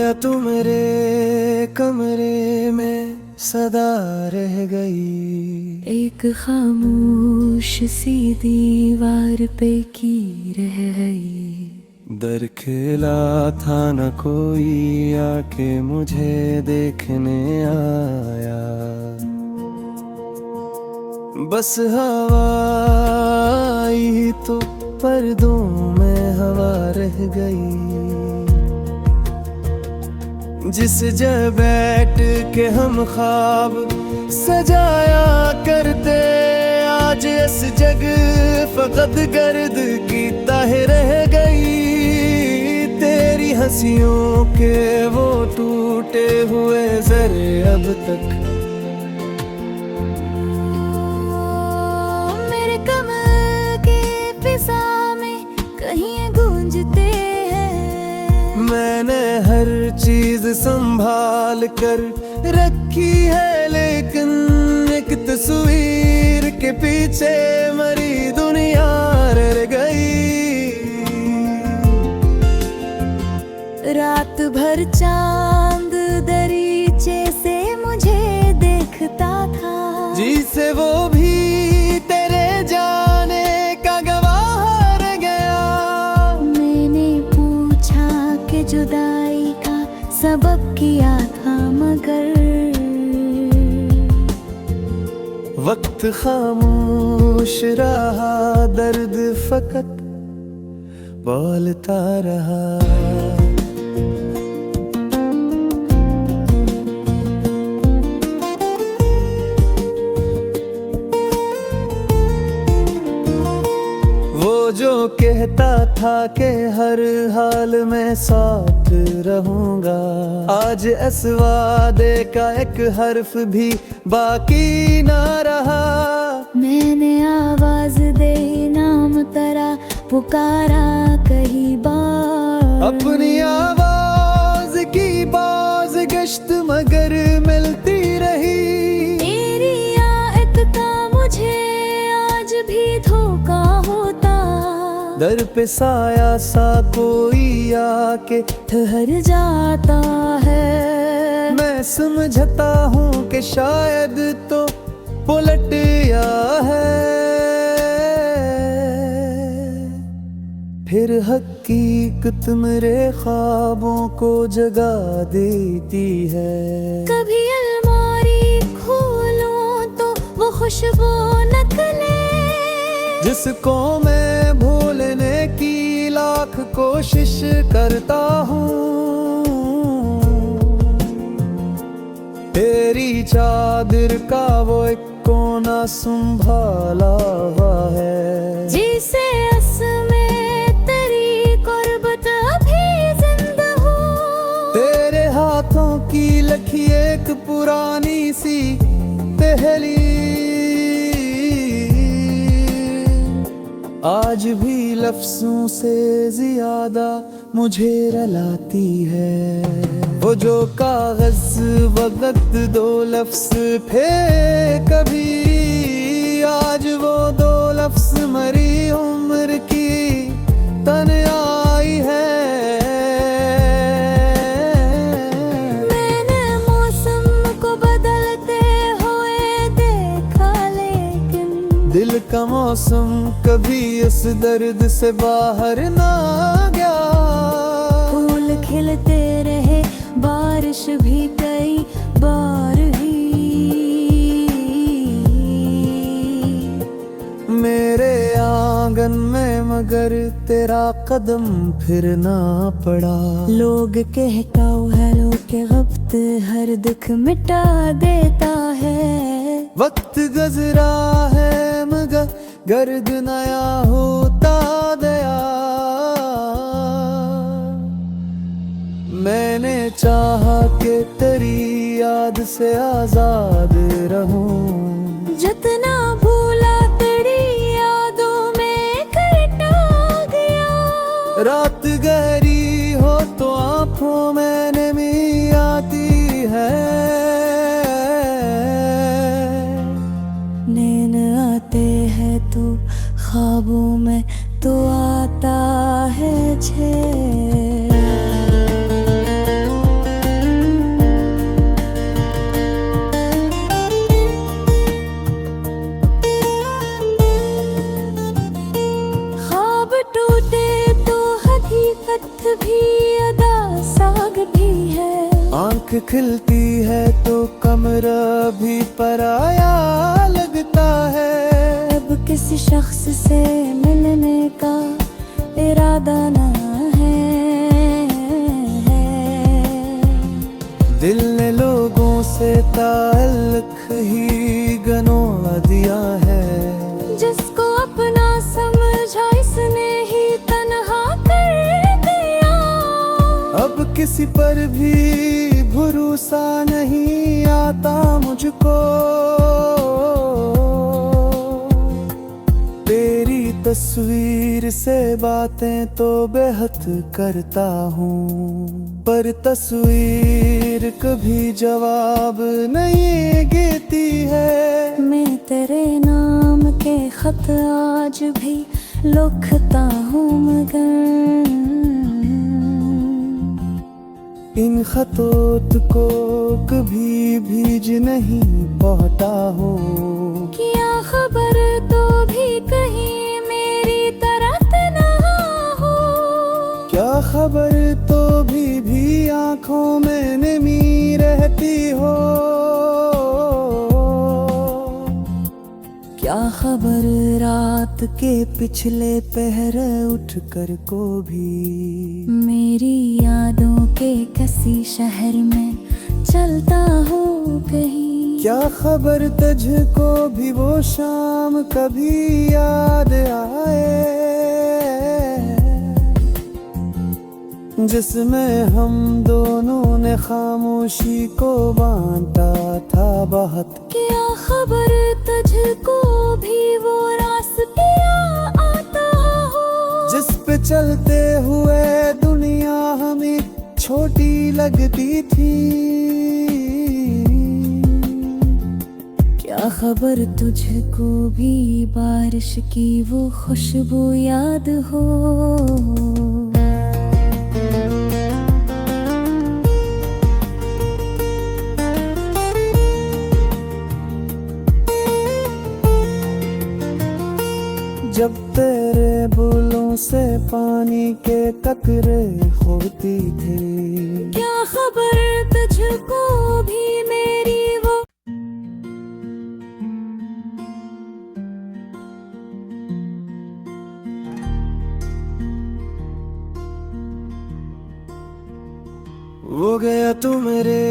गोया तू मेरे कमरे में सदा रह गई। एक खामोश सी दीवार पे की रह गई। दर खिला था न कोई आके मुझे देखने आया। बस हवा आई तो पर्दों में हवा रह गई। जिस जगह बैठ के हम ख्वाब सजाया करते, आज इस जग फकत गर्द की तह रह गई। तेरी हंसियों के वो टूटे हुए जरे अब तक मेरे कमर के फिजा में कहीं गूंजते हैं। मैंने हर चीज संभाल कर रखी है, लेकिन एक तस्वीर के पीछे मरी दुनिया रह गई। रात भर चांद दरीचे से मुझे देखता था, जिसे वो भी तेरे जाने का गवाह रह गया। मैंने पूछा कि जुदाई का सबब क्या था, मगर वक्त खामोश रहा, दर्द फकत बोलता रहा। वो जो कहता था कि हर हाल में साथ रहूंगा, आज इस वादे का एक हर्फ भी बाकी ना रहा। मैंने आवाज दे नाम तेरा पुकारा कई बार, अपनी आवाज की बाज गश्त मगर मिलती रही। तेरी आयत का मुझे आज भी धोखा होता। दर पे साया सा कोई आके ठहर जाता है। मैं समझता हूँ कि शायद तो पलट या है, फिर हकीकत मेरे ख्वाबों को जगा देती है। कभी अलमारी खोलूं तो वो खुशबू निकले, जिसको मैं भूलने की लाख कोशिश करता हूँ। तेरी चादर का वो एक कोना संभाला हुआ है, जिसे में तेरी कुर्बत अभी जिंदा हूँ। तेरे हाथों की लखी एक पुरानी सी पहेली आज भी लफ्जों से ज्यादा मुझे रुलाती है। वो जो कागज वक्त दो लफ्ज थे कभी, आज वो दो लफ्ज मरी उम्र की तन्हाई है। मैंने मौसम को बदलते हुए देखा, लेकिन दिल का मौसम कभी इस दर्द से बाहर ना गया। फूल खिलते रहे, बारिश भी कई बार ही मेरे आंगन में, मगर तेरा कदम फिर ना पड़ा। लोग कहता हेलो के वक्त हर दुख मिटा देता है। वक्त गुजरा है मगर गर्द नया होता गया। मैंने चाहा कि तेरी याद से आजाद रहूं, जितना भूला तेरी यादों में कटा गया। रात गहरी हो तो आंखों में नमी आती है। नैन आते हैं तो ख्वाबों में तो आता है छे। चेहरा भी पराया लगता है। अब किसी शख्स से मिलने का इरादा न है। दिल ने लोगों से ताल्लुक ही गनवा दिया है। जिसको अपना समझा इसने ही तन्हा कर दिया। अब किसी पर भी भरोसा नहीं आता मुझको। तेरी तस्वीर से बातें तो बेहद करता हूँ, पर तस्वीर कभी जवाब नहीं देती है। मैं तेरे नाम के खत आज भी लिखता हूँ, मगर इन खतों को कभी भीज नहीं पाता हूँ। क्या खबर तो भी कहीं मेरी तरह ना हो। क्या खबर तो भी आंखों में नमी रहती हो। क्या खबर रात के पिछले पहर उठकर को भी मेरी यादों के किसी शहर में चलता हूँ कहीं। क्या खबर तुझको भी वो शाम कभी याद आए, जिसमें हम दोनों ने खामोशी को बांटा था बहुत। क्या खबर तुझको भी वो रास्ते आता हो, जिस पे चलते हुए दुनिया हमें छोटी लगती थी। क्या खबर तुझको भी बारिश की वो खुशबू याद हो। जब तेरे बुलों से पानी के कतरे होती थी। क्या खबर तुझको भी मेरी वो वो गया तू मेरे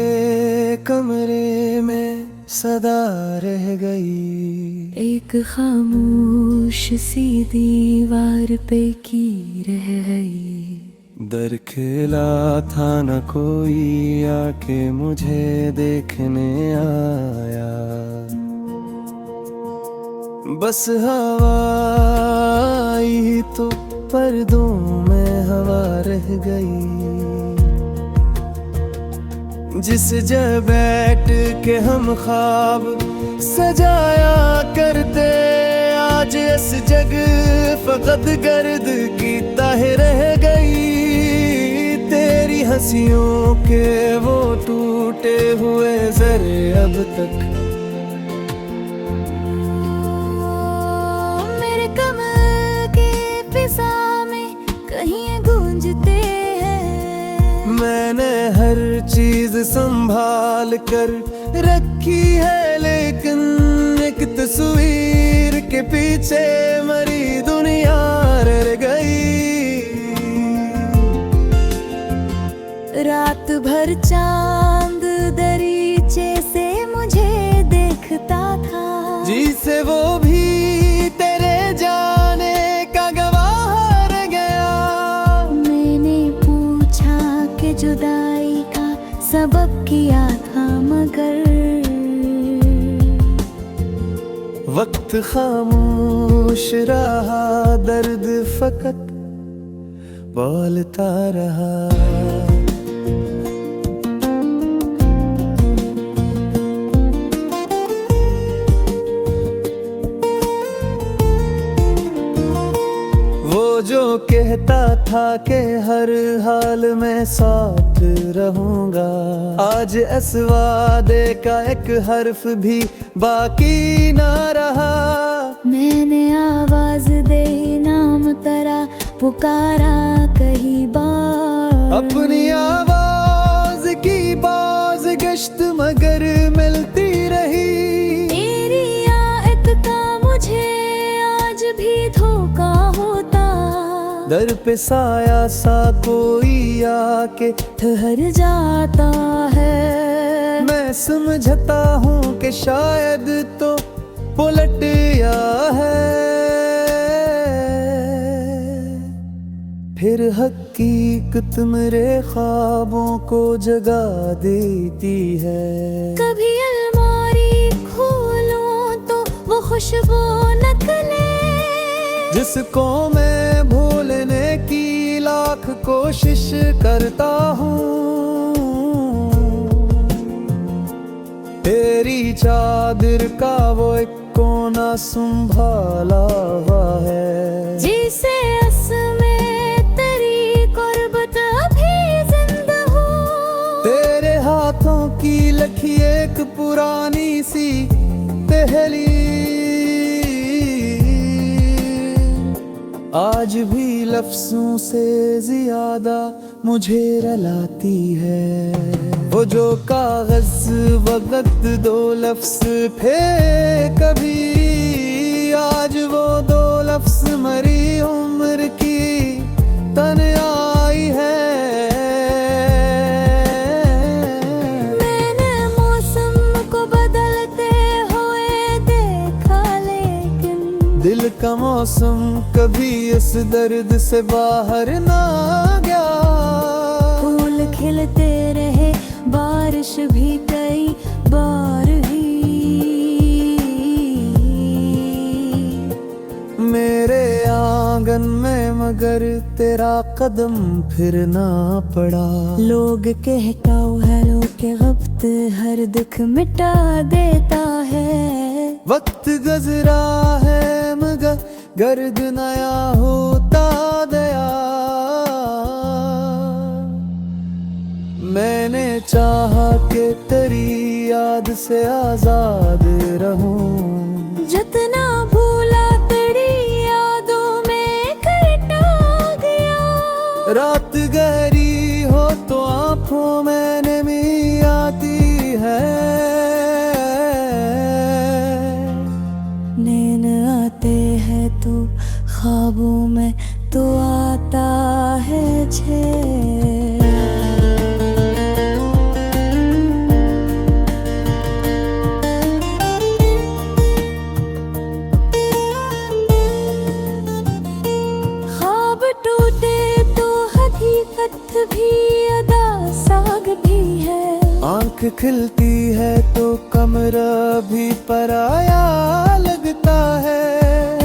कमरे में सदा रह गई। एक खामोश सी दीवार पे की रह गई। दर खिला था न कोई आके मुझे देखने आया। बस हवा आई तो पर्दों में हवा रह गई। जिस जगह बैठ के हम ख्वाब सजाया करते, आज इस जग फकत गर्द की तह रह गई। तेरी हंसियों के वो टूटे हुए जरे अब तक मेरे कमर के फिजा में कहीं गूंजते हैं। मैंने हर चीज संभाल कर रखी है, लेकिन एक तस्वीर के पीछे मरी दुनिया रह गई। रात भर चांद दरीचे से मुझे देखता था, जिसे वो भी तेरे जाने का गवाह रह गया। मैंने पूछा कि जुदाई का सबब क्या था, मगर वक्त खामोश रहा, दर्द फकत बोलता रहा। वो जो कहता था कि हर हाल में साथ रहूंगा, आज इस वादे का एक हर्फ भी बाकी ना रहा। मैंने आवाज दे नाम तेरा पुकारा कई बार, अपनी आवाज की बाज़गश किश्त मगर मिलती रही। तेरी आयत का मुझे आज भी धोखा होता, दर पे साया सा कोई आके ठहर जाता है। मैं समझता हूँ कि शायद तो पलट या है, फिर हकीकत मेरे ख्वाबों को जगा देती है। कभी अलमारी खोलूं तो वो खुशबू नकले, जिसको मैं भूलने की लाख कोशिश करता हूँ। तेरी चादर का वो एक कोना संभाला हुआ है, जिसे में तेरी कुर्बत अभी जिंदा हूँ। तेरे हाथों की लखी एक पुरानी सी पहेली आज भी लफ्जों से ज्यादा मुझे रुलाती है। वो जो कागज वक्त दो लफ्ज थे कभी, आज वो दो लफ्ज मरी उम्र की तन्हाई है। मैंने मौसम को बदलते हुए देखा, लेकिन दिल का मौसम कभी इस दर्द से बाहर ना गया। फूल खिलते रहे, बारिश भी कई बार ही, मेरे आंगन में मगर तेरा कदम फिर ना पड़ा। लोग कहता हेलो के वक्त हर दुख मिटा देता है। वक्त गुजरा है मगर गर्द नया होता गया। मैंने चाहा कि तेरी याद से आजाद रहूं, जितना भूला तेरी यादों में कटा गया। रात गहरी हो तो आंखों में नमी आती है। नैन आते हैं तो ख्वाबों में तो आता है छे। ख्वाब टूटे तो हकीकत भी अदा साग भी है। आंख खिलती है तो कमरा भी पराया लगता है।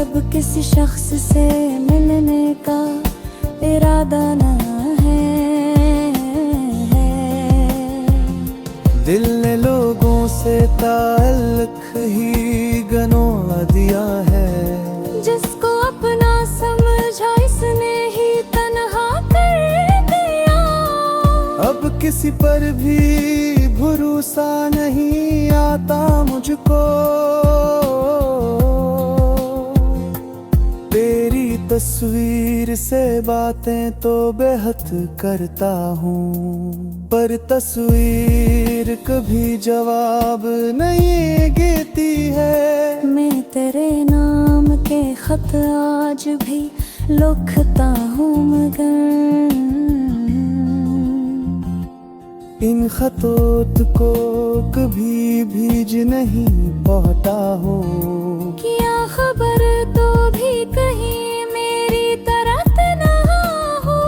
अब किसी शख्स से मिलने का इरादा ना है। दिल ने लोगों से ताल्लुक ही गनवा दिया है। जिसको अपना समझा इसने ही तन्हा कर दिया। अब किसी पर भी भरोसा नहीं आता मुझको। तेरी तस्वीर से बातें तो बेहद करता हूँ, पर तस्वीर कभी जवाब नहीं देती है। मैं तेरे नाम के खत आज भी लिखता हूँ, मगर इन खतों को कभी भीज नहीं पाता हूँ। क्या खबर तो भी कहीं मेरी तरफ ना हो।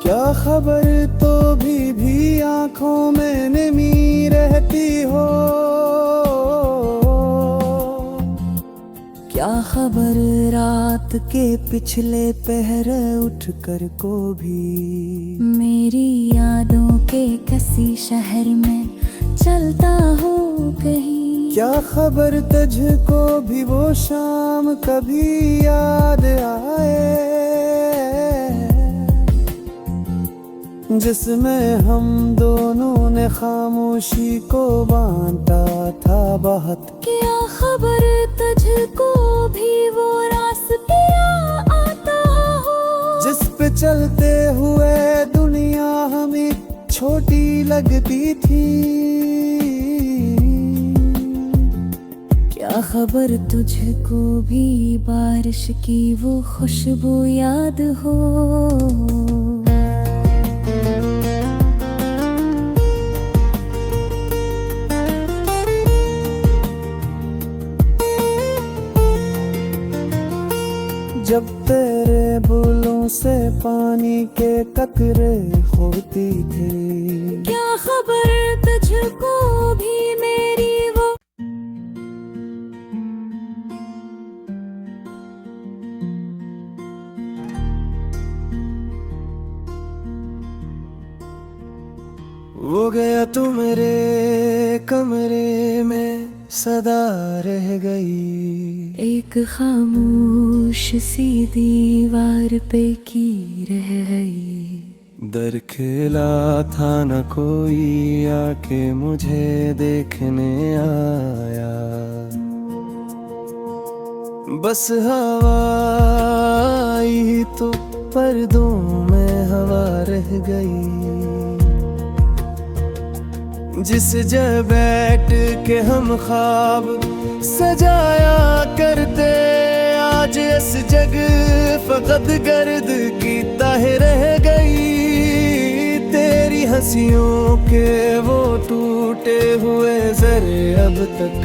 क्या खबर तो भी आंखों में नमी रहती हो। क्या खबर रात के पिछले पहर उठकर को भी मेरी यादों के किसी शहर में चलता हूँ कहीं। क्या खबर तुझको भी वो शाम कभी याद आए, जिसमें हम दोनों ने खामोशी को बांटा था बहुत। क्या खबर तुझको भी वो रास्ते आता हो, जिस पे चलते हुए दुनिया हमें छोटी लगती थी। क्या खबर तुझको भी बारिश की वो खुशबू याद हो। जब तेरे बुलों से पानी के कतरे होती थी। क्या खबर तुझको भी मेरी वो वो गया तू मेरे कमरे में सदा रह गई। एक खामोश सी दीवार पे की रह गई। दर खिला था न कोई आके मुझे देखने आया। बस हवा आई तो पर्दों में हवा रह गई। जिस जगह बैठ के हम ख्वाब सजाया करते, आज इस जगह फकत गर्द की तह रह गई। तेरी हंसियों के वो टूटे हुए जरे अब तक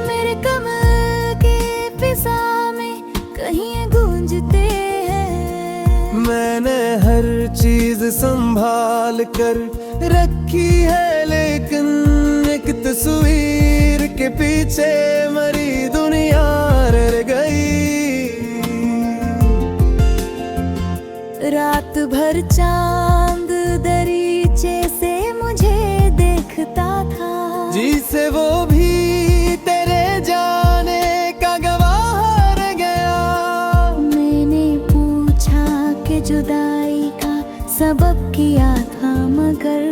मेरे कमर के फिजा में कहीं गूंजते हैं। मैंने हर चीज संभाल कर रखी है, लेकिन एक तस्वीर के पीछे मरी दुनिया रह गई। रात भर चांद दरीचे से मुझे देखता था। जिसे वो भी तेरे जाने का गवाह रह गया। मैंने पूछा कि जुदाई का सबब क्या था, मगर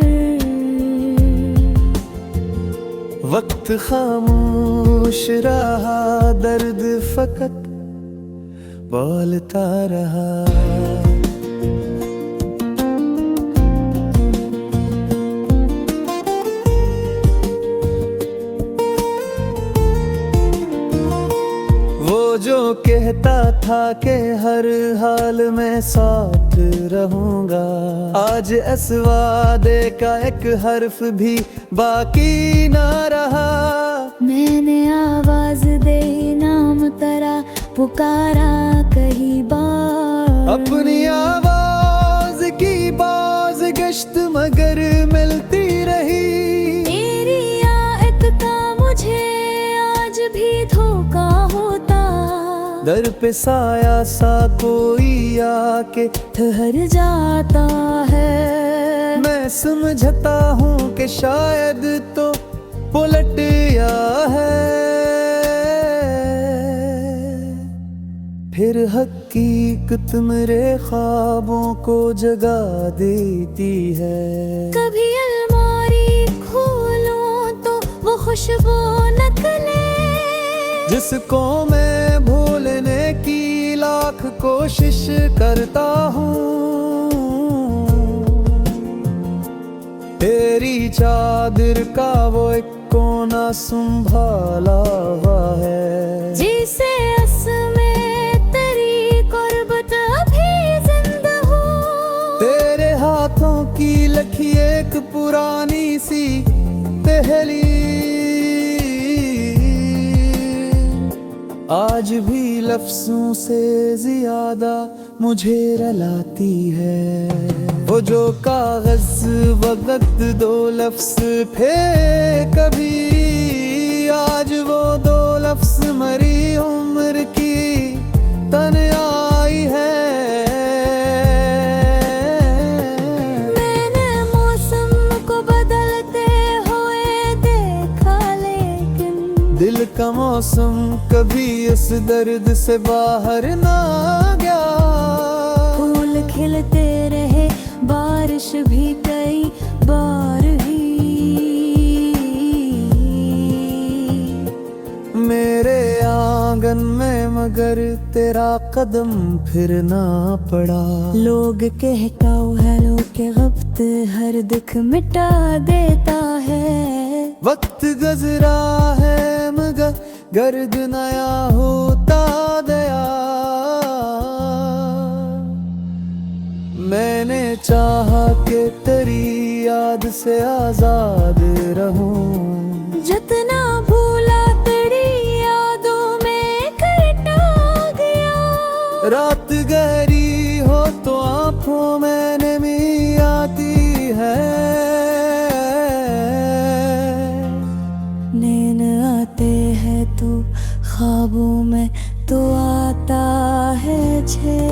वक्त खामोश रहा, दर्द फकत बोलता रहा। वो जो कहता था कि हर हाल में साथ रहूंगा, आज इस वादे का एक हर्फ भी बाकी ना रहा। मैंने आवाज दे नाम तेरा पुकारा कई बार। अपनी आवाज की बाज गश्त मगर मिलती रही। तेरी आयत का मुझे आज भी धोखा होता। दर पे साया सा कोई आके ठहर जाता है। मैं समझता हूँ कि शायद तो पलट या है। फिर हकीकत मेरे ख्वाबों को जगा देती है। कभी अलमारी खोलूं तो वो खुशबू निकले, जिसको मैं भूलने की लाख कोशिश करता हूँ। तेरी चादर का वो एक कोना संभाला हुआ है। जिसे में तेरी कुर्बत अभी जिंदा हो। तेरे हाथों की लखी एक पुरानी सी पहली आज भी लफ्जों से ज्यादा मुझे रुलाती है। वो जो कागज वक्त दो लफ्ज फेंक कभी, आज वो दो लफ्ज मरी उम्र की तन्हाई है। मैंने मौसम को बदलते हुए देखा, लेकिन दिल का मौसम कभी इस दर्द से बाहर ना गया। फूल खिलते रहे, बारिश भी कई बार ही। मेरे आंगन में मगर तेरा कदम फिर ना पड़ा। लोग कहता हेलो के वक्त हर दुख मिटा देता है। वक्त गुजरा है मगर गर्द नया होता गया। मैंने चाहा कि तेरी याद से आजाद रहूं। जितना भूला तेरी यादों में कटा गया। रात गहरी हो तो आंखों में नमी आती है। नैन आते हैं तो ख्वाबों में तो आता है छे।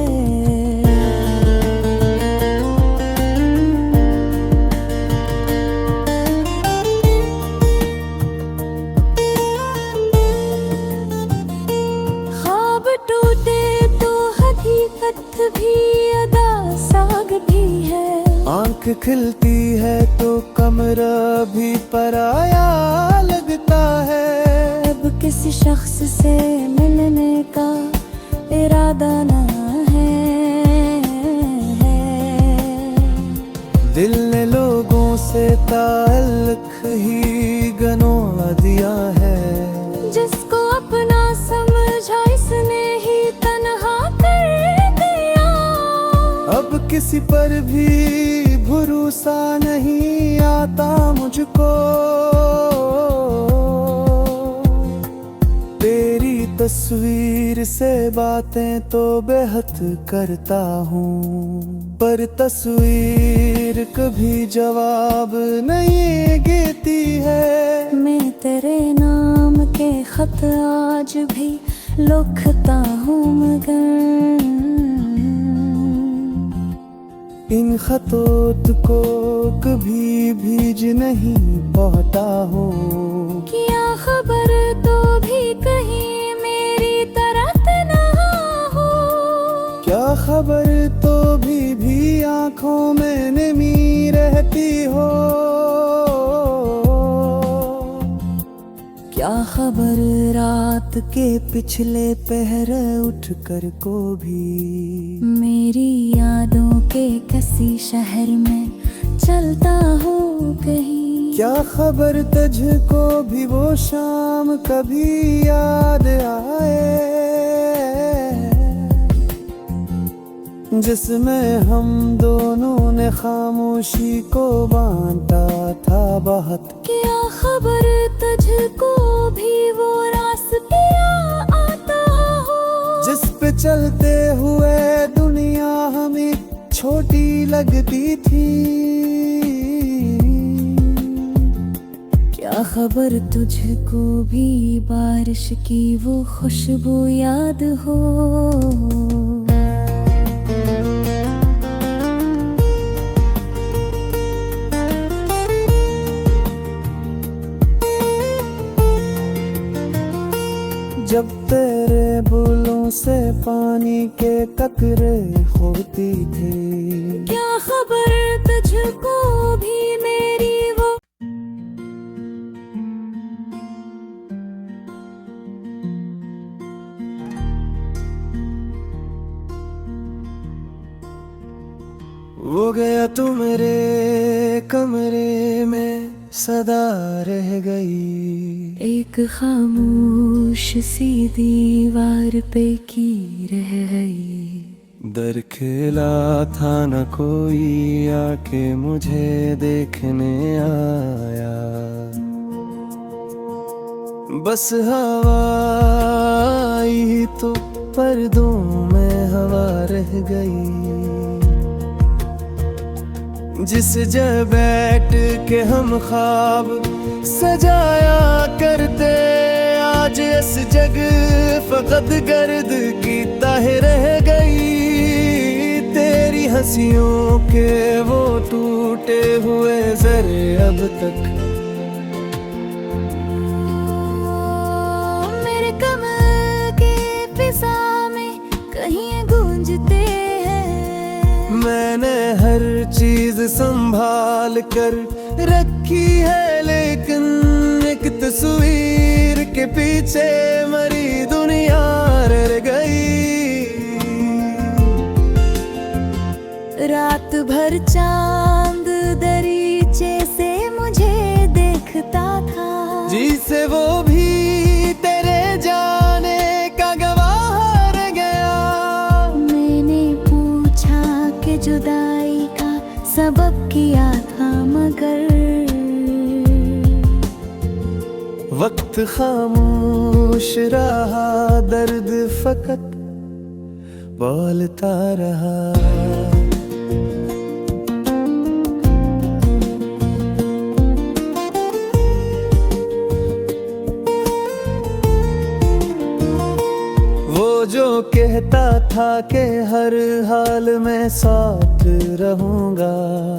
ख्वाब टूटे तो हकीकत भी अदा साग भी है। आंख खिलती है तो कमरा भी पराया लगता है। अब किसी शख्स से मिलने का इरादा ना है। दिल ने लोगों से ताल्लुक ही गनवा दिया है। जिसको अपना समझा इसने ही तन्हा कर दिया। अब किसी पर भी भरोसा नहीं आता मुझको। तेरी तस्वीर से बातें तो बेहद करता हूँ, पर तस्वीर कभी जवाब नहीं देती है। मैं तेरे नाम के खत आज भी लिखता हूँ मगर इन खतों को कभी भीज नहीं पाता हूँ। क्या खबर तो भी कहीं मेरी तरफ ना हो। क्या खबर तो भी आंखों में नमी रहती हो। क्या खबर रात के पिछले पहर उठकर को भी मेरी यादों के किसी शहर में चलता हूँ कहीं। क्या खबर तुझको भी वो शाम कभी याद आए जिसमें हम दोनों ने खामोशी को बांटा था बहुत। क्या खबर तुझको भी वो रास्ते आता हो जिस पे चलते हुए दुनिया हमें छोटी लगती थी। क्या खबर तुझको भी बारिश की वो खुशबू याद हो। जब तेरे बुलों से पानी के कतरे होती थी। क्या खबर तुझको भी मेरी वो वो गया तू मेरे कमरे में सदा रह गई। एक खामोश सी दीवार पे की रह गई। दर खिला था न कोई आके मुझे देखने आया। बस हवा आई तो पर्दों में हवा रह गई। जिस जगह बैठ के हम ख्वाब सजाया करते आज इस जगह फकत गर्द की तह रह गई। तेरी हंसियों के वो टूटे हुए जरे अब तक मेरे कमर के फिजा में कहीं गूंजते हैं। मैंने हर चीज संभाल कर रखी है लेकिन एक तस्वीर के पीछे मरी दुनिया रह गई। रात भर चांद दरीचे से मुझे देखता था। जिसे वो भी तेरे जाने का गवाह रह गया। मैंने पूछा कि जुदाई का सबब क्या था, मगर वक्त खामोश रहा, दर्द फकत बोलता रहा। वो जो कहता था कि हर हाल में साथ रहूंगा,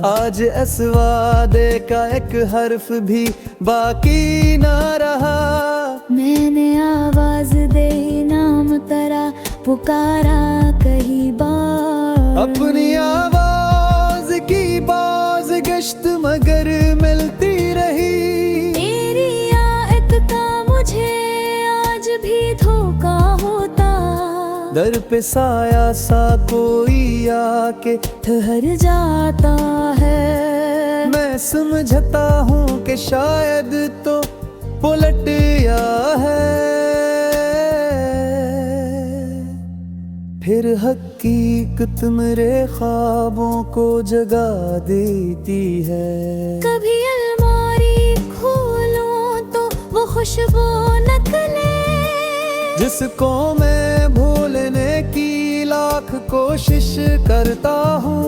आज इस वादे का एक हर्फ भी बाकी ना रहा। मैंने आवाज दे नाम तेरा पुकारा कई बार। अपनी आवाज की बाज गश्त मगर मिलती रही। तेरी आयत का मुझे आज भी धोखा होता। दर पे साया सा कोई आके ठहर जाता है। मैं समझता हूँ कि शायद तो पलट या है। फिर हकीकत मेरे ख्वाबों को जगा देती है। कभी अलमारी खोलूं तो वो खुशबू निकले, जिसको मैं भूलने की लाख कोशिश करता हूँ।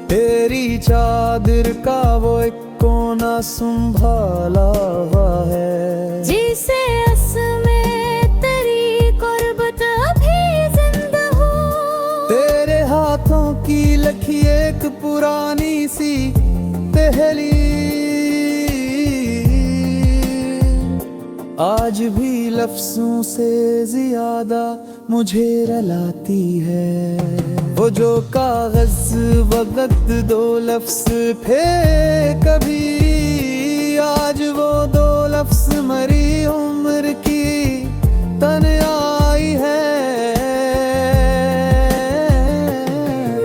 तेरी चादर का वो एक कोना संभाला हुआ है। जिसे में तेरी कुर्बत अभी जिंदा हूँ। तेरे हाथों की लखी एक पुरानी सी पहेली आज भी लफ्जों से ज्यादा मुझे रुलाती है। वो जो कागज वक्त दो लफ्ज थे कभी, आज वो दो लफ्ज मरी उम्र की तन्हाई है।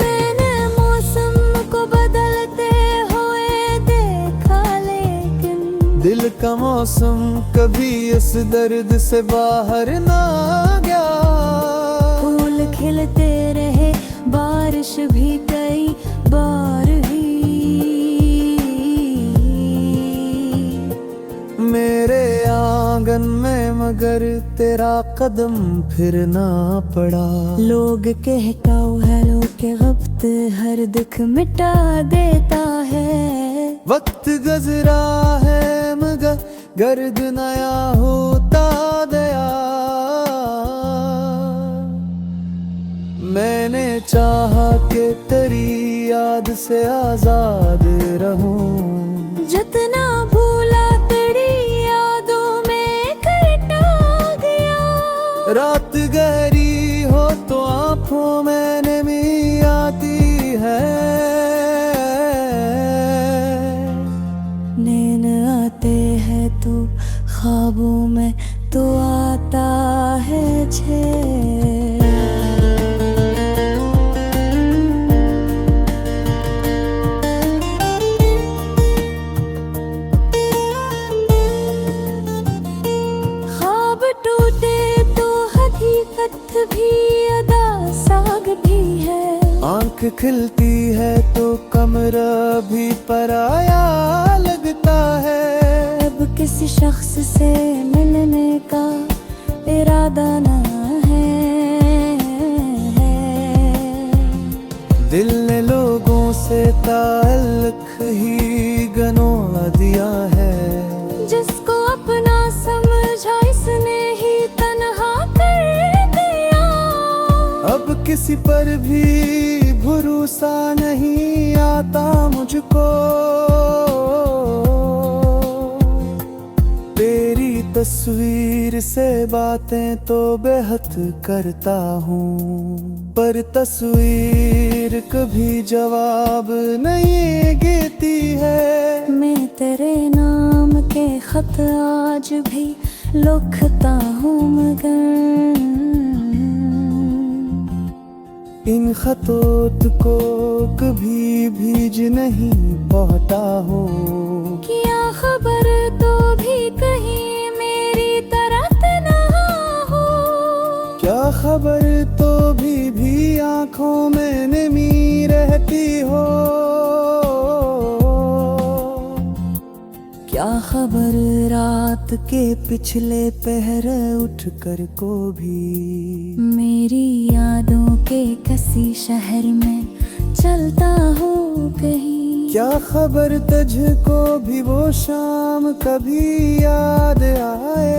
मैंने मौसम को बदलते हुए देखा, लेकिन दिल का मौसम कभी इस दर्द से बाहर ना गया। फूल खिलते रहे, बारिश भी कई बार हुई। मेरे आंगन में मगर तेरा कदम फिर ना पड़ा। लोग कहता हेलो के वक्त हर दुख मिटा देता है। वक्त गुजरा है मगर गर्द नया होता गया। मैंने चाहा कि तेरी याद से आजाद रहूं। जितना भूला तेरी यादों में कटा गया। रात गहरी हो तो आंखों में नमी आती है। नैन आते हैं तो ख्वाबों में तो आता है छे। ख्वाब टूटे तो हकीकत भी अदा साग भी है। आंख खिलती है तो कमरा भी पराया लगता है। अब किसी शख्स से मिलने का इरादा ना है। दिल ने लोगों से ताल्लुक ही गनवा दिया है। जिसको अपना समझा इसने ही तन्हा कर दिया। अब किसी पर भी भरोसा नहीं आता मुझको। तेरी तस्वीर से बातें तो बेहद करता हूँ, पर तस्वीर कभी जवाब नहीं देती है। मैं तेरे नाम के खत आज भी लिखता हूँ, मगर इन खतोत को कभी भीज नहीं पाता हूँ। क्या खबर तो भी कहीं मेरी तरह ना हो। क्या खबर तो भी आंखों में नमी रहती हो। क्या खबर रात के पिछले पहर उठकर को भी मेरी यादों के किसी शहर में चलता हो कहीं। क्या खबर तुझको भी वो शाम कभी याद आए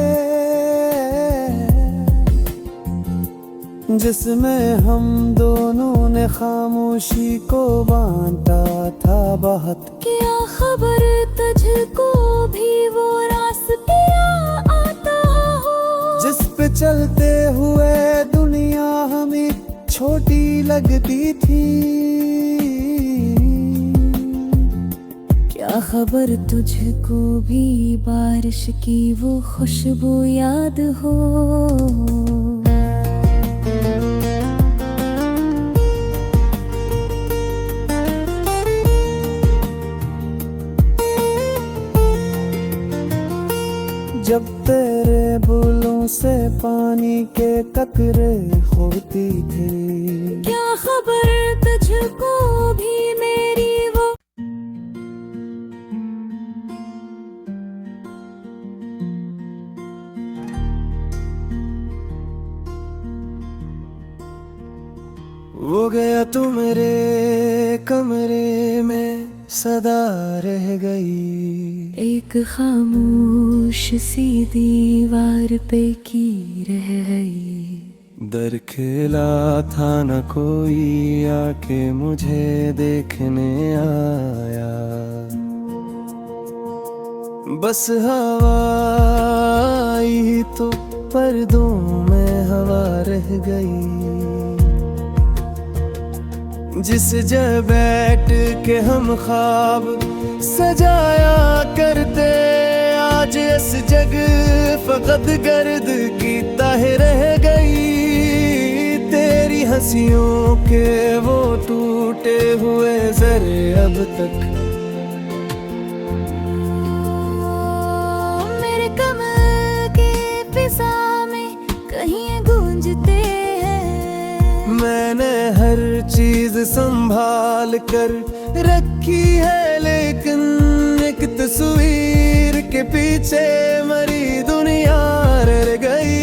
जिसमें हम दोनों ने खामोशी को बांटा था बहुत। क्या खबर तुझको भी वो रास्ते आता हो जिस पे चलते हुए दुनिया हमें छोटी लगती थी। क्या खबर तुझको भी बारिश की वो खुशबू याद हो। जब तेरे बुलों से पानी के कतरे होती थी। क्या खबर तुझको भी मेरी वो वो गया तू मेरे कमरे में सदा रह गई। एक खामोश सी दीवार पे की रह गई। दर खिला था न कोई आके मुझे देखने आया। बस हवा आई तो पर्दों में हवा रह गई। जिस जगह बैठ के हम ख्वाब सजाया करते आज इस जग फकत गर्द की तह रह गई। तेरी हंसियों के वो टूटे हुए जरे अब तक मेरे कमर के फिजा में कहीं गूंजते हैं। मैंने हर चीज संभाल कर रखी है लेकिन एक तस्वीर के पीछे मरी दुनिया रह गई।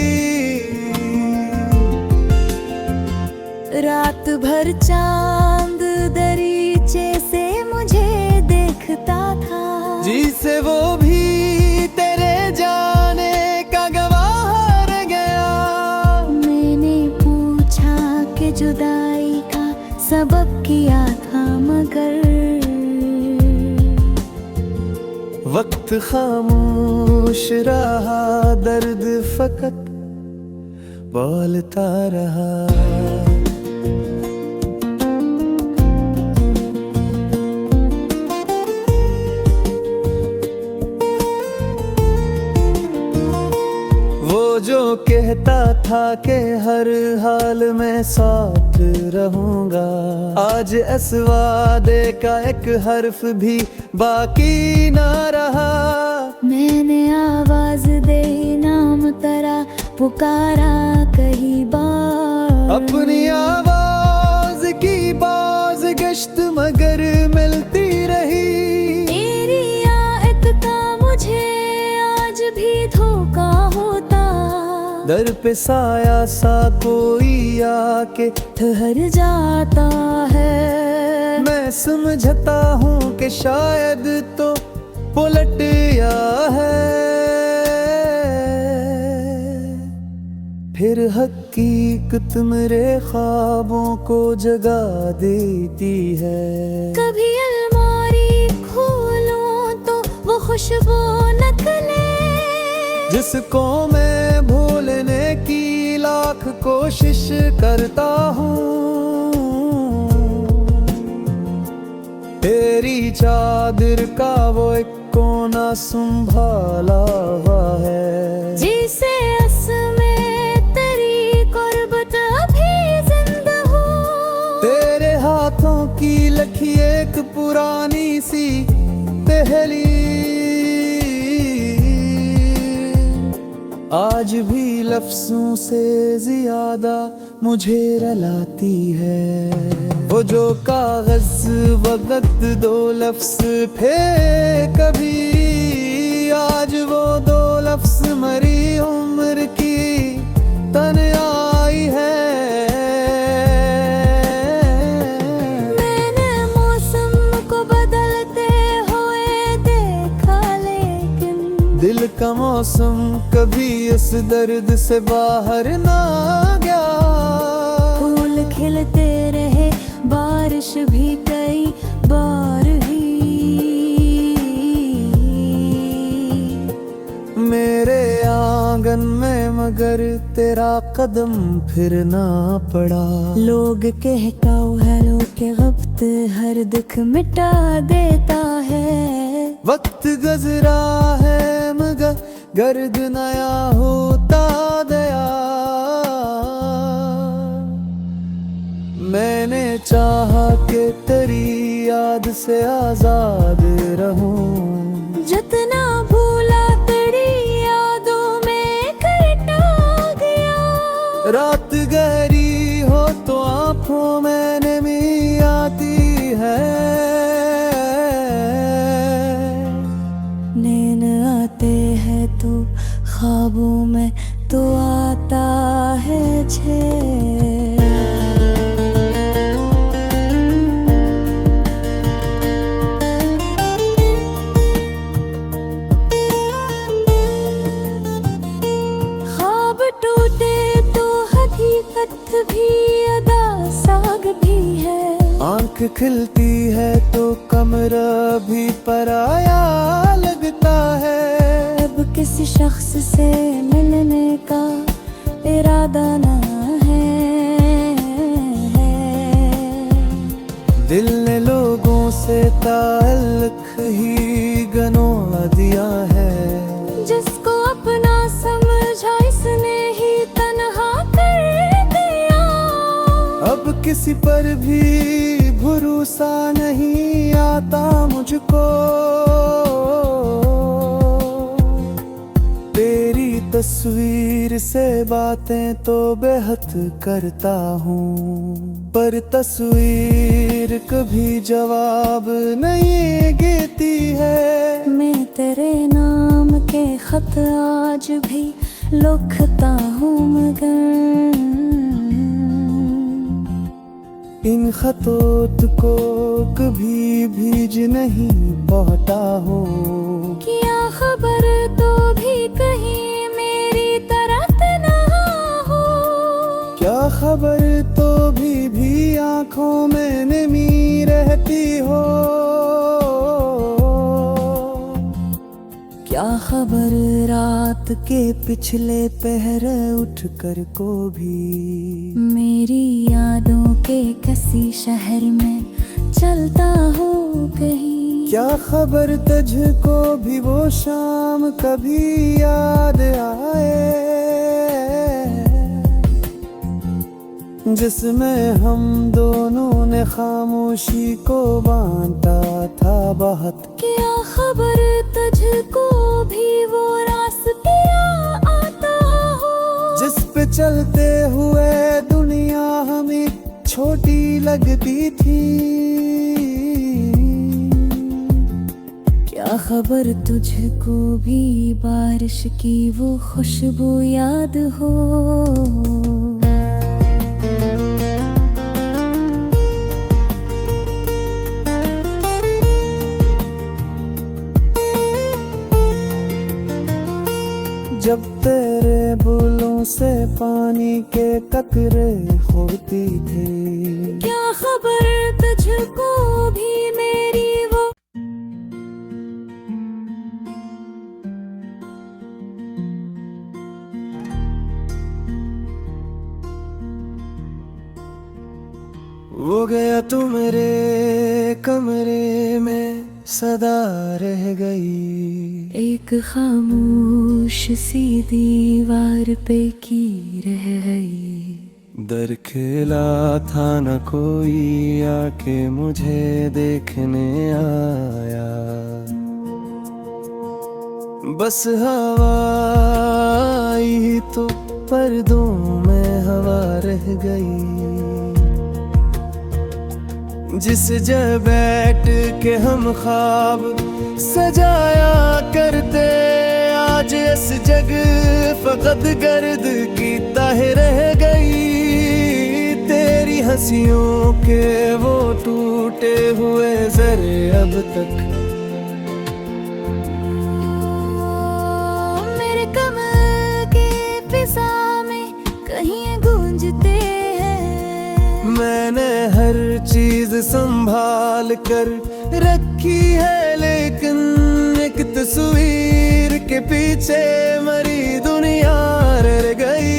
रात भर चांद दरीचे से मुझे देखता था। जी से वो भी तेरे जाने का गवाह रह गया। मैंने पूछा कि जुदाई का सबब क्या था मगर वक्त खामोश रहा दर्द फकत बोलता रहा। वो जो कहता था कि हर हाल में साथ रहूंगा आज इस वादे का एक हर्फ भी बाकी ना रहा। मैंने आवाज दे नाम तेरा पुकारा कई बार। अपनी आवाज की बाज गश्त मगर मिलती रही। तेरी आयत का मुझे आज भी धोखा होता। दर पे साया सा कोई आके ठहर जाता है। मैं समझता हूँ कि शायद तो पलट या है। फिर हकीकत मेरे ख्वाबों को जगा देती है। कभी अलमारी खोलूं तो वो खुशबू निकले जिसको मैं भूलने की लाख कोशिश करता हूँ। तेरी चादर का वो एक कोना संभाला हुआ है। जिसे में तेरी कुर्बत अभी जिंदा हो। लखी एक पुरानी सी पहेली आज भी लफ्जों से ज्यादा मुझे रुलाती है। वो जो कागज वक्त दो लफ्ज थे कभी, आज वो दो लफ्ज मरी उम्र की तन्हाई है। मैंने मौसम को बदलते हुए देखा, लेकिन दिल का मौसम कभी इस दर्द से बाहर ना गया। फूल खिलते रहे, बारिश भी कई बार ही मेरे आंगन में, मगर तेरा कदम फिर ना पड़ा। लोग कहता हेलो के वक्त हर दुख मिटा देता है। वक्त गुजरा है मगर गर्द नया होता गया। मैंने चाहा कि तेरी याद से आजाद रहूं, जितना भूला तेरी यादों में कटा गया। रात गहरी हो तो आंखों में नमी आती है। नैन आते हैं तो ख्वाबों में तो आता है छे। ख्वाब टूटे तो हकीकत भी अदा साग भी है। आंख खिलती है तो कमरा भी पराया लगता है। अब किसी शख्स से मिलने का इरादा ना है। दिल ने लोगों से ताल्लुक ही गनवा दिया है। जिसको अपना समझा इसने ही तन्हा कर दिया। अब किसी पर भी भरोसा नहीं आता मुझको। तेरी तस्वीर से बातें तो बेहद करता हूँ, पर तस्वीर कभी जवाब नहीं देती है। मैं तेरे नाम के खत आज भी लिखता हूँ, मगर इन खतों को कभी भीज नहीं पाता हूँ। क्या खबर तो भी कहीं मेरी तरह ना हो। क्या खबर तो भी आंखों में नमी रहती हो। क्या खबर रात के पिछले पहर उठकर को भी मेरी यादों के किसी शहर में चलता हो कहीं। क्या खबर तुझको भी वो शाम कभी याद आए, जिसमें हम दोनों ने खामोशी को बांटा था बहुत। क्या खबर तुझको भी वो रास्ते आता हो, जिस पे चलते हुए दुनिया हमें छोटी लगती थी। क्या खबर तुझको भी बारिश की वो खुशबू याद हो। जब तेरे बुलों से पानी के कतरे होती थे। क्या खबर तुझको भी मेरी वो वो गया तू मेरे कमरे में सदा रह गई। एक खामोश सी दीवार पे की रह गई। दर खेला था न कोई आके मुझे देखने आया, बस हवा आई तो पर्दों में हवा रह गई। जिस जगह बैठ के हम ख्वाब सजाया करते, आज इस जग फकत गर्द की तह रह गई। तेरी हंसियों के वो टूटे हुए जरे अब तक मेरे कमर के फिजा में कहीं गूंजते हैं। मैंने हर चीज संभाल कर रखी है, लेकिन एक तस्वीर के पीछे मरी दुनिया रह गई।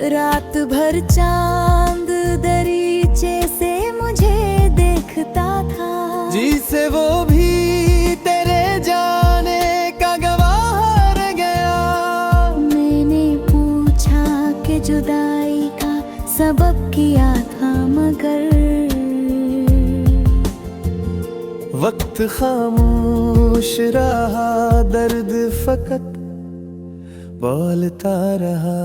रात भर चांद दरीचे से मुझे देखता था, जिसे वो भी तेरे जाने का गवाह रह गया। मैंने पूछा कि जुदाई का सबब क्या था, मगर वक्त खामोश रहा, दर्द फकत बोलता रहा।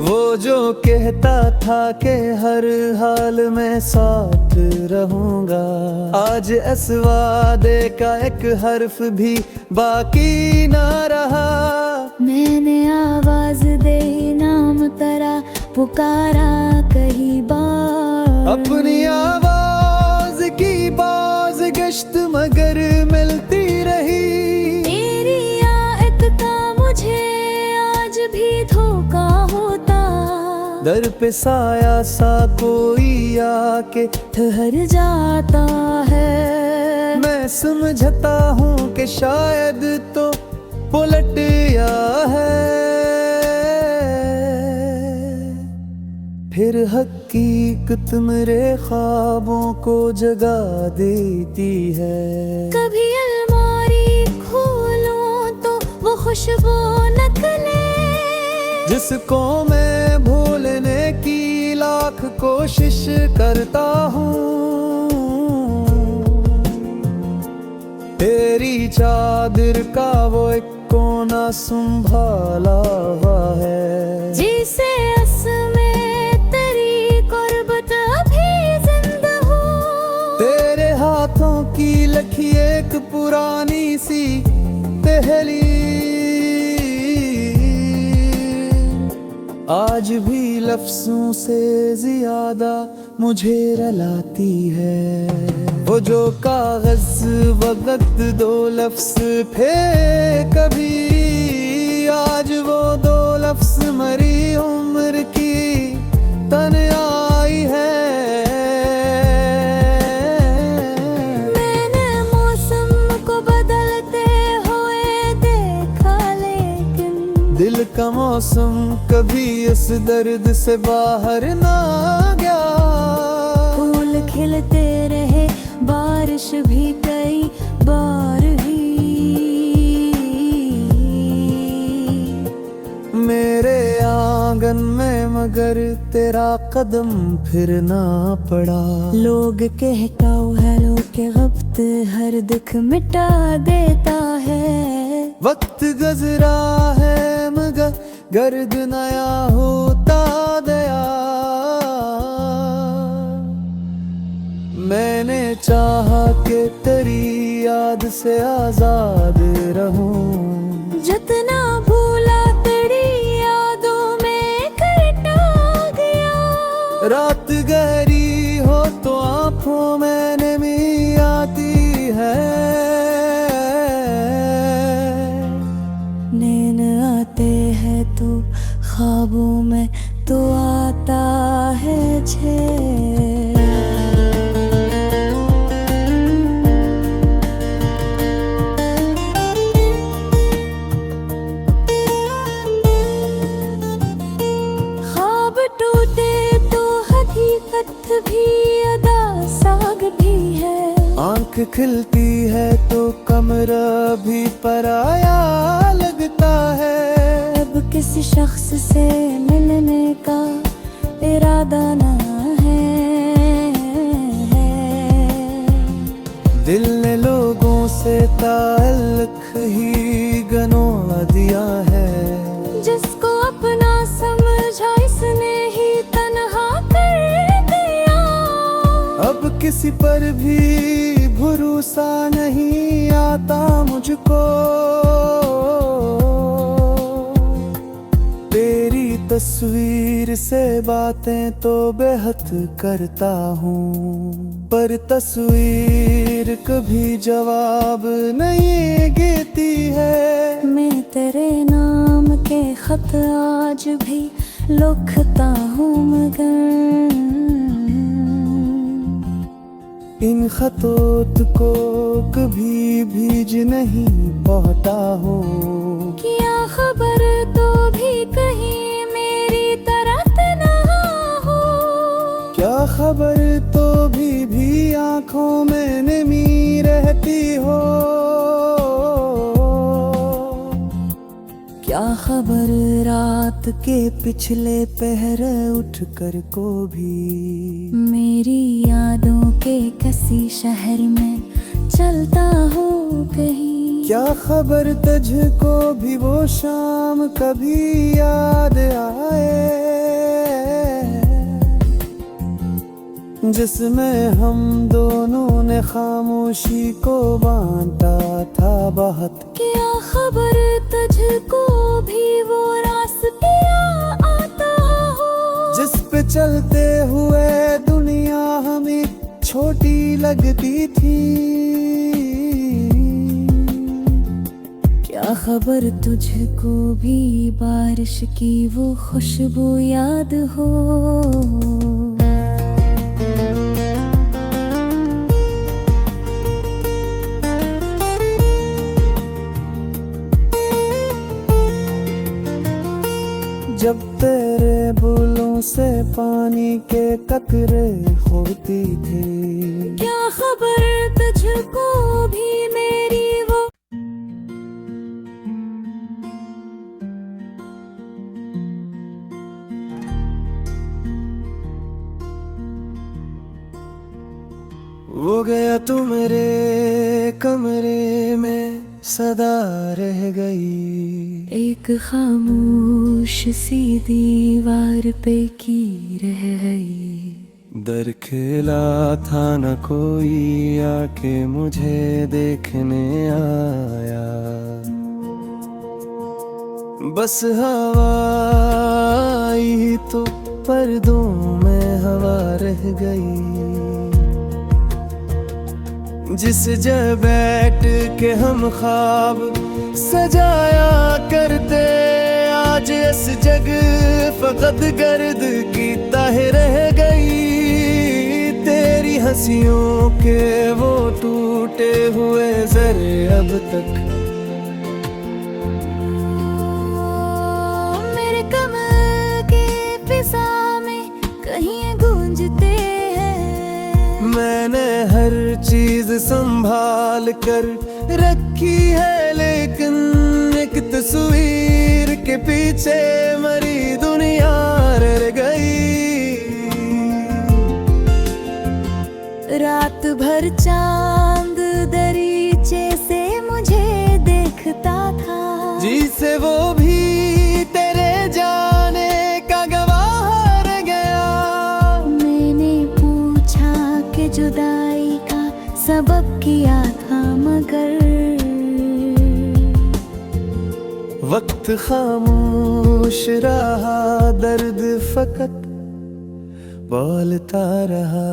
वो जो कहता था कि हर हाल में साथ रहूंगा, आज इस वादे का एक हर्फ भी बाकी ना रहा। मैंने आवाज दे नाम तेरा पुकारा कई बार, अपनी आवाज की बाज गश्त मगर मिलती रही। तेरी आयत का मुझे आज भी धोखा होता, दर पे साया सा कोई आके ठहर जाता है। मैं समझता हूँ कि शायद तो पलट या है, फिर हकीकत मेरे ख्वाबों को जगा देती है। कभी अलमारी खोलूं तो वो खुशबू निकले, जिसको मैं भूलने की लाख कोशिश करता हूँ। तेरी चादर का वो एक कोना संभाला हुआ है, जिसे में तेरी कुर्बत अभी जिंदा हो। तेरे हाथों की लखी एक पुरानी सी पहली आज भी लफ्जों से ज्यादा मुझे रुलाती है। वो जो कागज वक्त दो लफ्ज थे कभी, आज वो दो लफ्ज मरी उम्र की तन्हाई है। मैंने मौसम को बदलते हुए देखा, लेकिन दिल का मौसम कभी इस दर्द से बाहर ना गया। फूल खिलते रहे, बारिश भी कई बार हुई, मेरे आंगन में मगर तेरा कदम फिर ना पड़ा। लोग कहता हेलो के वक्त हर दुख मिटा देता है। वक्त गुजरा है मगर गर्द नया होता गया। मैंने चाहा कि तेरी याद से आजाद रहूं, जितना भूला तेरी यादों में कटा गया। रात गहरी हो तो आंखों में नमी आती है। नैन आते हैं तो ख्वाबों में तो आता है छे। ख्वाब टूटे तो हकीकत खिलती है तो कमरा भी पराया लगता है। अब किसी शख्स से मिलने का इरादा ना है। दिल ने लोगों से ताल्लुक ही गनवा दिया है। जिसको अपना समझा इसने ही तन्हा कर दिया। अब किसी पर भी भरोसा नहीं आता मुझको। तेरी तस्वीर से बातें तो बेहद करता हूँ, पर तस्वीर कभी जवाब नहीं देती है। मैं तेरे नाम के खत आज भी लिखता हूँ, मगर इन खतों को कभी भीज नहीं पाता हूँ। क्या खबर तो भी कहीं मेरी तरह ना हो। क्या खबर तो भी आंखों में नमी रहती हो। क्या खबर रात के पिछले पहर उठकर को भी मेरी यादों के किसी शहर में चलता हो कहीं। क्या खबर तुझको भी वो शाम कभी याद आए, जिसमें हम दोनों ने खामोशी को बांटा था बहुत। क्या खबर तुझको भी वो रास्ते आता हो, जिस पे चलते हुए दुनिया हमें छोटी लगती थी। क्या खबर तुझको भी बारिश की वो खुशबू याद हो। जब तेरे बुलों से पानी के कतरे होती थी। क्या खबर तुझको भी मेरी वो वो गया तू मेरे कमरे में सदा रह गई। एक खामोश सी दीवार पे की रह गई। दर खिला था न कोई आके मुझे देखने आया। बस हवा आई तो पर्दों में हवा रह गई। जिस जगह बैठ के हम ख्वाब सजाया करते, आज इस जग फकत गर्द की तह रह गई। तेरी हंसियों के वो टूटे हुए जरे अब तक मेरे कमर के फिजा में कहीं गूंजते हैं। मैंने हर चीज संभाल कर रखी है, लेकिन एक तस्वीर के पीछे मरी दुनिया रह गई। रात भर चांद दरीचे से मुझे देखता था, जिसे वो भी तेरे जाने का गवाह रह गया। मैंने पूछा कि जुदाई का सबब क्या था, मगर वक्त खामोश रहा, दर्द फकत बोलता रहा।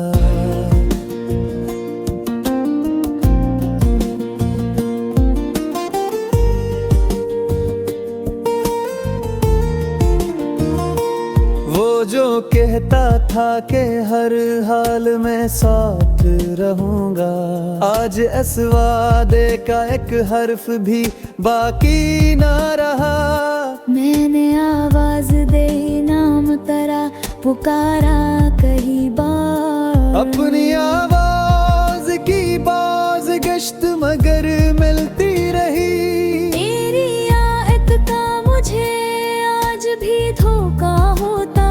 वो जो कहता था कि हर हाल में साथ रहूंगा, आज इस वादे का एक हर्फ भी बाकी ना रहा। मैंने आवाज दे नाम तेरा पुकारा कई बार, अपनी आवाज की बाज़ किश्त मगर मिलती रही। तेरी आयत का मुझे आज भी धोखा होता,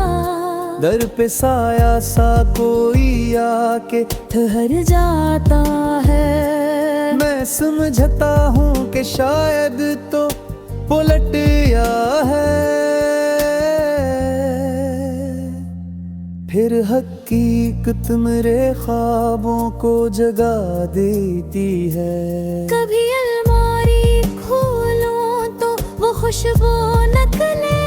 दर पे साया सा कोई आके ठहर जाता है। मैं समझता हूँ कि शायद तो पलट या है, फिर हकीकत मेरे ख्वाबों को जगा देती है। कभी अलमारी खोलूं तो वो खुशबू नकले,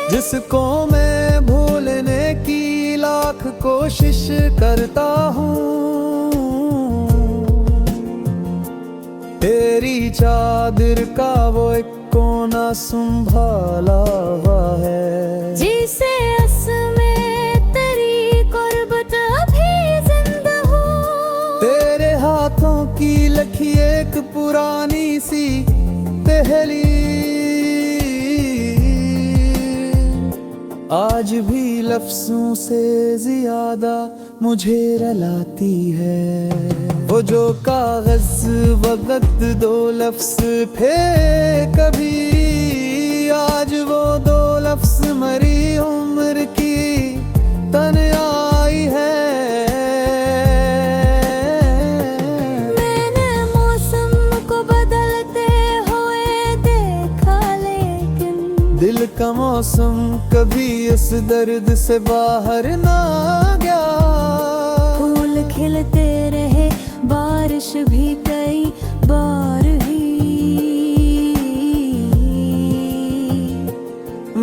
जिसको मैं भूलने की लाख कोशिश करता हूँ। तेरी चादर का वो एक कोना संभाला हुआ है, जिसे में तेरी कुर्बत अभी जिंदा हूँ। तेरे हाथों की लखी एक पुरानी सी पहेली आज भी लफ्जों से ज्यादा मुझे रुलाती है। वो जो कागज वक्त दो लफ्ज थे कभी, आज वो दो लफ्ज मरी उम्र की तन्हाई है। मैंने मौसम को बदलते हुए देखा, लेकिन दिल का मौसम कभी इस दर्द से बाहर ना गया। फूल खिलते रहे, बारिश भी कई बार ही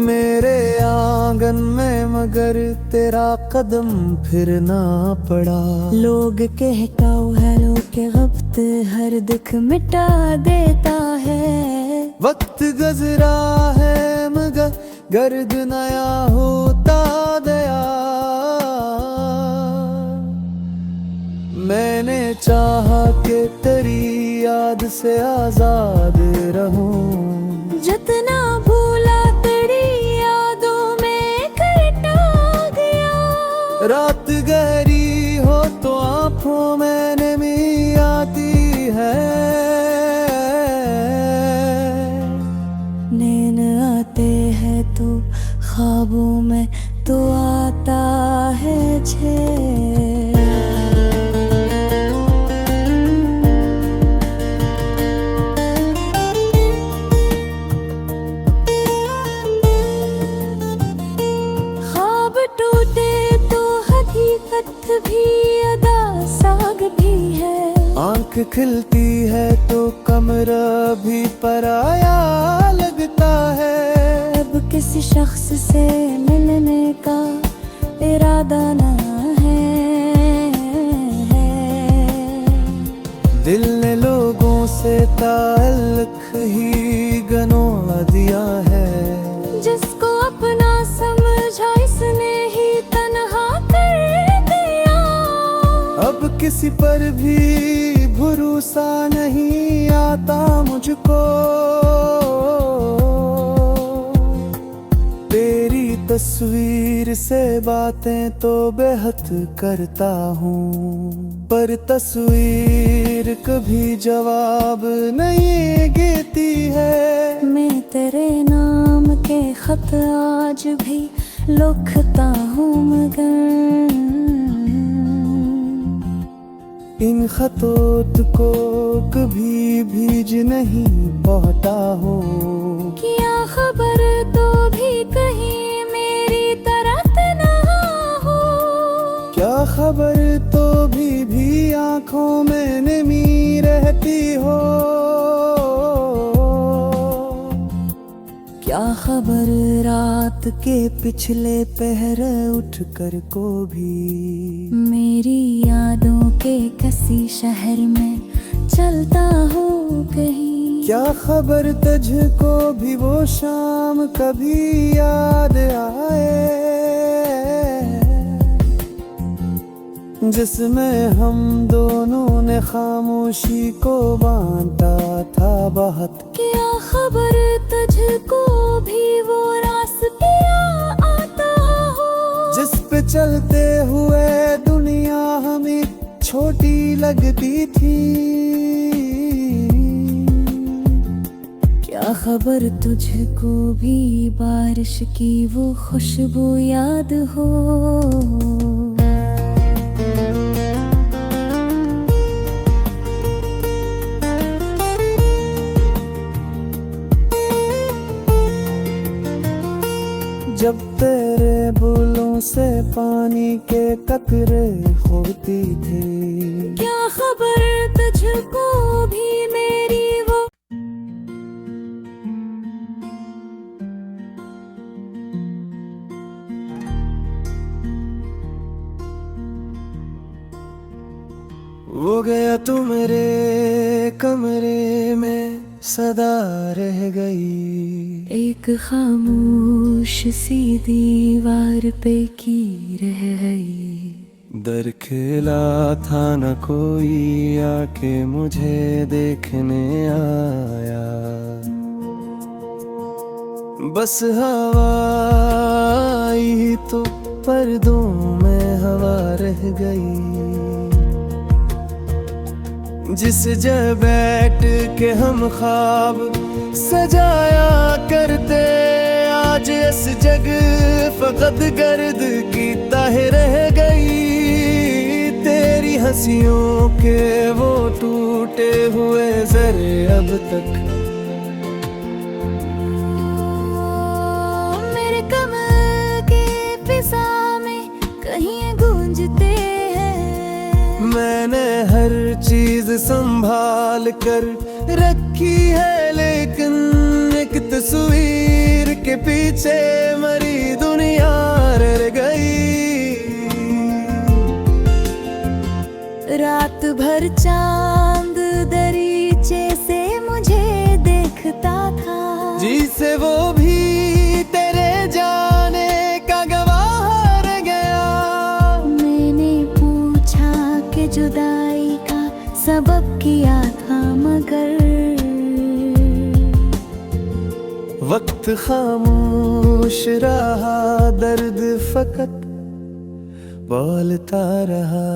मेरे आंगन में, मगर तेरा कदम फिर ना पड़ा। लोग कहता हेलो के वक्त हर दुख मिटा देता है। वक्त गुजरा है मगर गर्द नया होता गया। मैंने चाहा कि तेरी याद से आजाद रहूं, जितना भूला तेरी यादों में कटा गया। रात गहरी हो तो आंखों में नमी आती है। नैन आते हैं तो ख्वाबों में तो आता है छे। ख्वाब टूटे तो हकीकत भी अदा साग भी है। आंख खिलती है तो कमरा भी पराया लगता है। अब किसी शख्स से मिलने का इरादा न है। दिल ने लोगों से ताल्लुक ही गनवा दिया है। जिसको अपना समझा इसने ही तन्हा कर दिया। अब किसी पर भी भरोसा नहीं आता मुझको। तेरी तस्वीर से बातें तो बेहद करता हूँ, पर तस्वीर कभी जवाब नहीं देती है। मैं तेरे नाम के खत आज भी लिखता हूँ, मगर इन खतों को कभी भीज नहीं पाता हूँ। क्या खबर तो भी कहीं मेरी तरफ ना हो। क्या खबर तो भी आंखों में नमी रहती हो। क्या खबर रात के पिछले पहर उठकर को भी मेरी यादों के किसी शहर में चलता हूँ कहीं। क्या खबर तुझको भी वो शाम कभी याद आए जिसमें हम दोनों ने खामोशी को बांधा था बहुत। क्या खबर तुझको भी वो रास्ता आता हो जिस पे चलते हुए दुनिया हमें छोटी लगती थी। क्या खबर तुझको भी बारिश की वो खुशबू याद हो। जब तेरे बुलों से पानी के कतरे होती थी। क्या खबर तुझको भी मेरी वो वो गया तू मेरे कमरे में सदा रह गई। एक खामोश सी दीवार पे की रह गई। दर खिला था न कोई आके मुझे देखने आया। बस हवा आई तो पर्दों में हवा रह गई। जिस जगह बैठ के हम ख्वाब सजाया करते, आज इस जग फकत गर्द की तह रह गई। तेरी हंसियों के वो टूटे हुए जरे अब तक मेरे कमर के फिजा में कहीं गूंजते हैं। मैंने हर चीज संभाल कर रखी है, लेकिन एक तस्वीर के पीछे मरी दुनिया रह गई। रात भर चांद दरीचे से मुझे देखता था। जी से वो भी तेरे जाने का गवाह रह गया। मैंने पूछा कि जुदाई का सबब क्या था, मगर वक्त खामोश रहा, दर्द फकत बोलता रहा।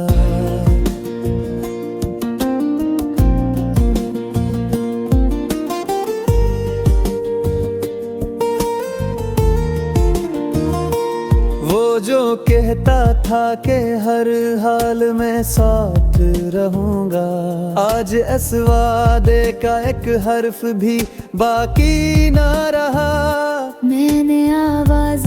वो जो कहता था कि हर हाल में साथ रहूंगा, आज इस वादे का एक हर्फ भी बाकी ना रहा। मैंने आवाज